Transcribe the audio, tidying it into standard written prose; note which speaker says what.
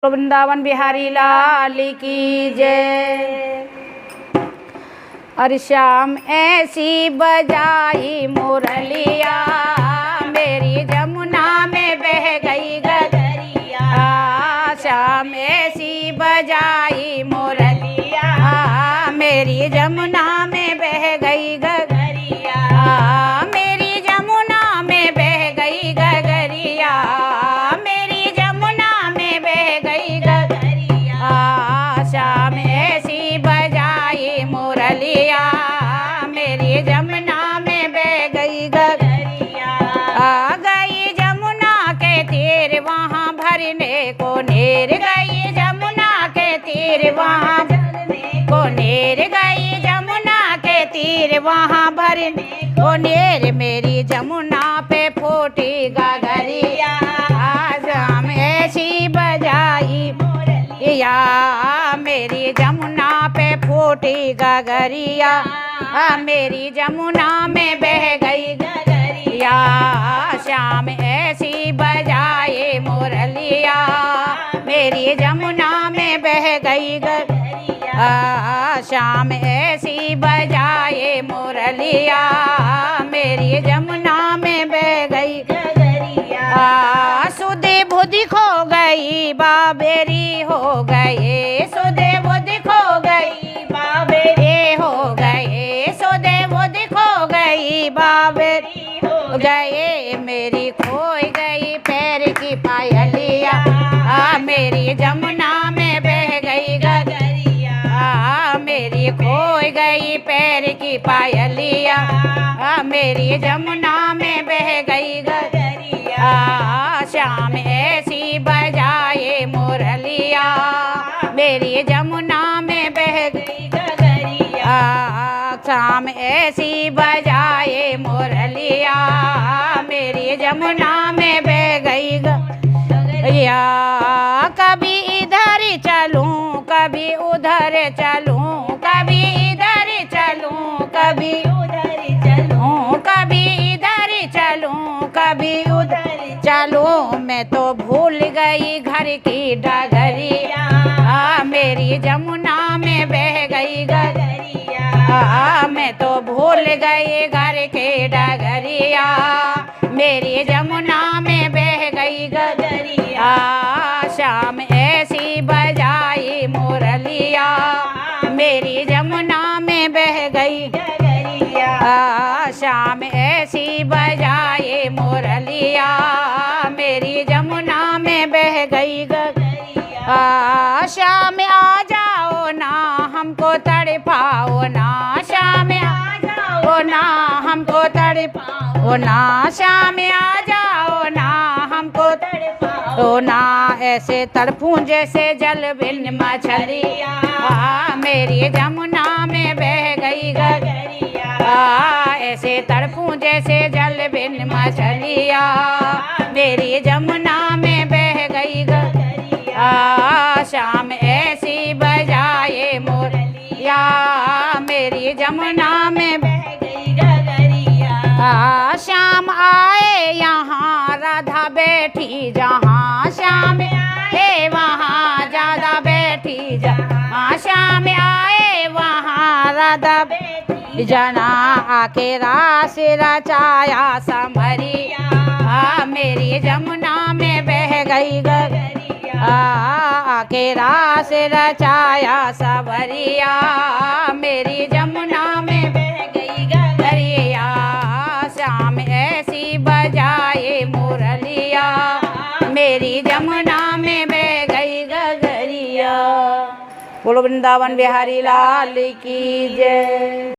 Speaker 1: वृंदावन बिहारी लाल की जय। अरे श्याम ऐसी बजाई मुरलिया, मेरी जमुना में बह गई गगरिया। श्याम ऐसी बजाई मुरलिया, मेरी जमुना में बह गई गगरिया। मेरी जमुना में बह गई गगरिया, मेरी जमुना में बह गई गगरिया। श्याम ऐसी बजाई मुरलिया, मेरी जमुना में बह गई गगरिया। आ गई जमुना के तीर वहाँ भरने को नेर, गई जमुना के तीर वहाँ भरने को नेर, गई जमुना के तीर वहाँ भरने को नेर। मेरी जमुना पे फूटी गगरिया, श्याम ऐसी बजाई मुरलिया, मेरी जमुना पे फूटी गगरिया। मेरी जमुना में बह गई गगरिया। श्याम ऐसी बजाए मुरलिया, मेरी जमुना में बह गई गगरिया। श्याम ऐसी बजाए मुरलिया, मेरी जमुना में बह गई गगरिया। सुधे बुद्धि खो गई बाबेरी हो गए, सुधे बुद्धि खो गई बाबेरी हो गए, सुधे बुद्धि खो गई बाबेरी हो गए। मेरी खोई गई पैर की पायलिया, मेरी जमुना में बह गई गगरिया। मेरी खोई गई पैर की पायलिया, मेरी जमुना में बह गई गगरिया। श्याम ऐसी बजाए मुरलिया, मेरी जमुना में बह गई गगरिया। श्याम ऐसी बजाए मुरलिया, मेरी जमुना में बह गई गगरिया। कभी इधर चलूं कभी उधर चलूं, कभी इधर चलूं कभी उधर चलूं, कभी इधर चलूं कभी उधर चलूं। मैं तो भूल गई घर की डगरिया, मेरी जमुना में बह गई गगरिया। मैं तो भूल गई घर के डगरिया, मेरी जमुना में बह गई गगरिया। श्याम ऐसी बजाई मुरलिया, मेरी जमुना में बह गई गगरिया। श्याम ऐसी बजाए मुरलिया, मेरी जमुना में बह गई गगरिया। श्याम आ जाओ ना हमको तड़पाओ ना, श्याम आ जाओ ना हमको तड़पाओ ना, श्याम आ जाओ ना हमको तड़पाओ ना। ऐसे तड़पूं जैसे जल बिन मछलिया, मेरी जमुना में बह गई गगरिया। ऐसे तड़पूं जैसे जल बिन मछलिया, मेरी जमुना में बह गई गगरिया। श्याम ऐसी बजाए मुरलिया, मेरी जमुना में बह गई गगरिया। श्याम आए यहाँ राधा बैठी जहाँ, श्याम आए वहाँ ज्यादा बैठी जहाँ, श्याम आए वहाँ राधा बैठी जना। आके रास रचाया समरिया, मेरी जमुना में बह गई गगरिया। आके रास रचाया सबरिया, मेरी जमुना में बह गई गगरिया। श्याम ऐसी बजाए मुरलिया, मेरी जमुना में बह गई गगरिया। बोलो वृंदावन बिहारी लाल की जय।